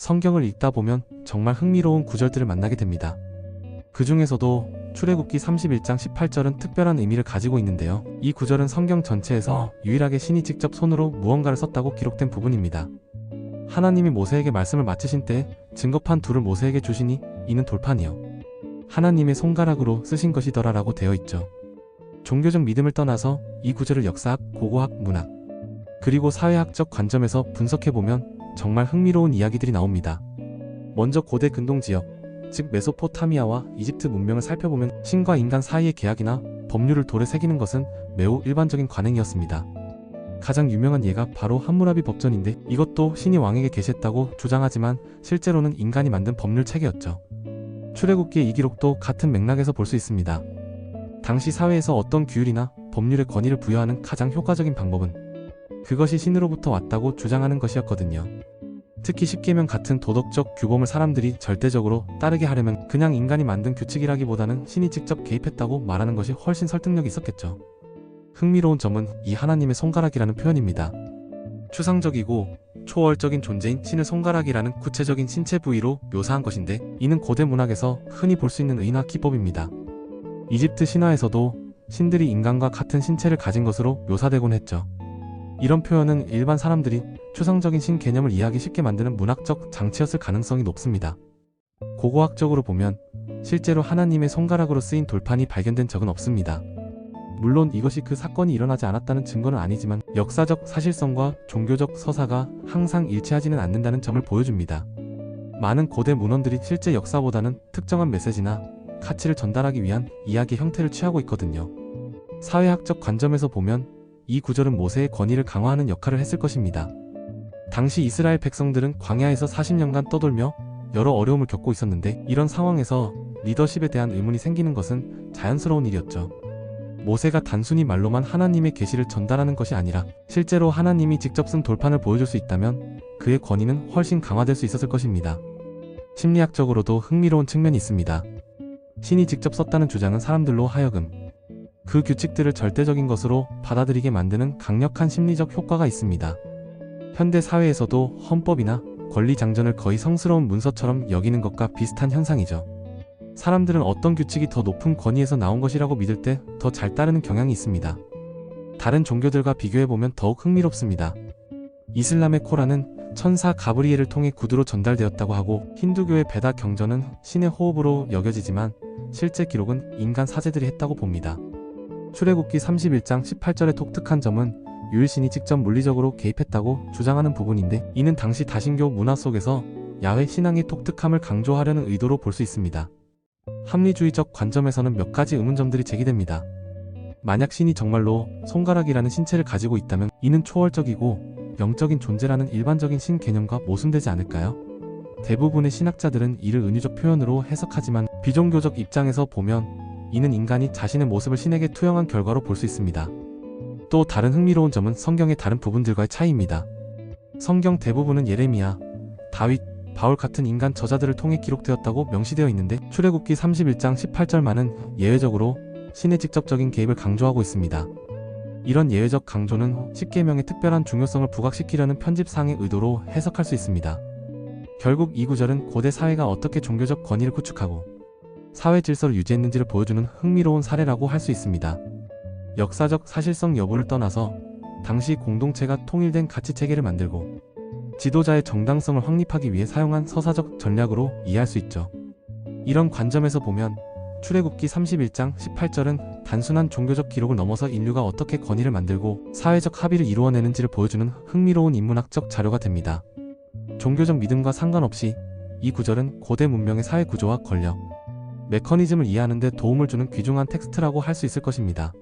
성경을 읽다 보면 정말 흥미로운 구절들을 만나게 됩니다. 그 중에서도 출애굽기 31장 18절은 특별한 의미를 가지고 있는데요. 이 구절은 성경 전체에서 유일하게 신이 직접 손으로 무언가를 썼다고 기록된 부분입니다. 하나님이 모세에게 말씀을 마치신 때 증거판 둘을 모세에게 주시니 이는 돌판이요 하나님의 손가락으로 쓰신 것이더라 라고 되어 있죠. 종교적 믿음을 떠나서 이 구절을 역사학, 고고학, 문학, 그리고 사회학적 관점에서 분석해보면 정말 흥미로운 이야기들이 나옵니다. 먼저 고대 근동지역, 즉 메소포타미아와 이집트 문명을 살펴보면 신과 인간 사이의 계약이나 법률을 돌에 새기는 것은 매우 일반적인 관행이었습니다. 가장 유명한 예가 바로 함무라비 법전인데 이것도 신이 왕에게 계시했다고 주장하지만 실제로는 인간이 만든 법률 체계였죠. 출애굽기의 이 기록도 같은 맥락에서 볼 수 있습니다. 당시 사회에서 어떤 규율이나 법률에 권위를 부여하는 가장 효과적인 방법은 그것이 신으로부터 왔다고 주장하는 것이었거든요. 특히 십계명 같은 도덕적 규범을 사람들이 절대적으로 따르게 하려면 그냥 인간이 만든 규칙이라기보다는 신이 직접 개입했다고 말하는 것이 훨씬 설득력이 있었겠죠. 흥미로운 점은 이 하나님의 손가락이라는 표현입니다. 추상적이고 초월적인 존재인 신의 손가락이라는 구체적인 신체 부위로 묘사한 것인데 이는 고대 문학에서 흔히 볼 수 있는 의인화 기법입니다. 이집트 신화에서도 신들이 인간과 같은 신체를 가진 것으로 묘사되곤 했죠. 이런 표현은 일반 사람들이 추상적인 신 개념을 이해하기 쉽게 만드는 문학적 장치였을 가능성이 높습니다. 고고학적으로 보면 실제로 하나님의 손가락으로 쓰인 돌판이 발견된 적은 없습니다. 물론 이것이 그 사건이 일어나지 않았다는 증거는 아니지만 역사적 사실성과 종교적 서사가 항상 일치하지는 않는다는 점을 보여줍니다. 많은 고대 문헌들이 실제 역사보다는 특정한 메시지나 가치를 전달하기 위한 이야기의 형태를 취하고 있거든요. 사회학적 관점에서 보면 이 구절은 모세의 권위를 강화하는 역할을 했을 것입니다. 당시 이스라엘 백성들은 광야에서 40년간 떠돌며 여러 어려움을 겪고 있었는데 이런 상황에서 리더십에 대한 의문이 생기는 것은 자연스러운 일이었죠. 모세가 단순히 말로만 하나님의 계시를 전달하는 것이 아니라 실제로 하나님이 직접 쓴 돌판을 보여줄 수 있다면 그의 권위는 훨씬 강화될 수 있었을 것입니다. 심리학적으로도 흥미로운 측면이 있습니다. 신이 직접 썼다는 주장은 사람들로 하여금 그 규칙들을 절대적인 것으로 받아들이게 만드는 강력한 심리적 효과가 있습니다. 현대 사회에서도 헌법이나 권리장전을 거의 성스러운 문서처럼 여기는 것과 비슷한 현상이죠. 사람들은 어떤 규칙이 더 높은 권위에서 나온 것이라고 믿을 때 더 잘 따르는 경향이 있습니다. 다른 종교들과 비교해보면 더욱 흥미롭습니다. 이슬람의 코란은 천사 가브리엘을 통해 구두로 전달되었다고 하고 힌두교의 베다 경전은 신의 호흡으로 여겨지지만 실제 기록은 인간 사제들이 했다고 봅니다. 출애굽기 31장 18절의 독특한 점은 유일신이 직접 물리적으로 개입했다고 주장하는 부분인데 이는 당시 다신교 문화 속에서 야훼 신앙의 독특함을 강조하려는 의도로 볼 수 있습니다. 합리주의적 관점에서는 몇 가지 의문점들이 제기됩니다. 만약 신이 정말로 손가락이라는 신체를 가지고 있다면 이는 초월적이고 영적인 존재라는 일반적인 신 개념과 모순되지 않을까요? 대부분의 신학자들은 이를 은유적 표현으로 해석하지만 비종교적 입장에서 보면 이는 인간이 자신의 모습을 신에게 투영한 결과로 볼 수 있습니다. 또 다른 흥미로운 점은 성경의 다른 부분들과의 차이입니다. 성경 대부분은 예레미야, 다윗, 바울 같은 인간 저자들을 통해 기록되었다고 명시되어 있는데 출애굽기 31장 18절만은 예외적으로 신의 직접적인 개입을 강조하고 있습니다. 이런 예외적 강조는 십계명의 특별한 중요성을 부각시키려는 편집상의 의도로 해석할 수 있습니다. 결국 이 구절은 고대 사회가 어떻게 종교적 권위를 구축하고 사회 질서를 유지했는지를 보여주는 흥미로운 사례라고 할 수 있습니다. 역사적 사실성 여부를 떠나서 당시 공동체가 통일된 가치체계를 만들고 지도자의 정당성을 확립하기 위해 사용한 서사적 전략으로 이해할 수 있죠. 이런 관점에서 보면 출애굽기 31장 18절은 단순한 종교적 기록을 넘어서 인류가 어떻게 권위를 만들고 사회적 합의를 이루어내는지를 보여주는 흥미로운 인문학적 자료가 됩니다. 종교적 믿음과 상관없이 이 구절은 고대 문명의 사회 구조와 권력, 메커니즘을 이해하는 데 도움을 주는 귀중한 텍스트라고 할 수 있을 것입니다.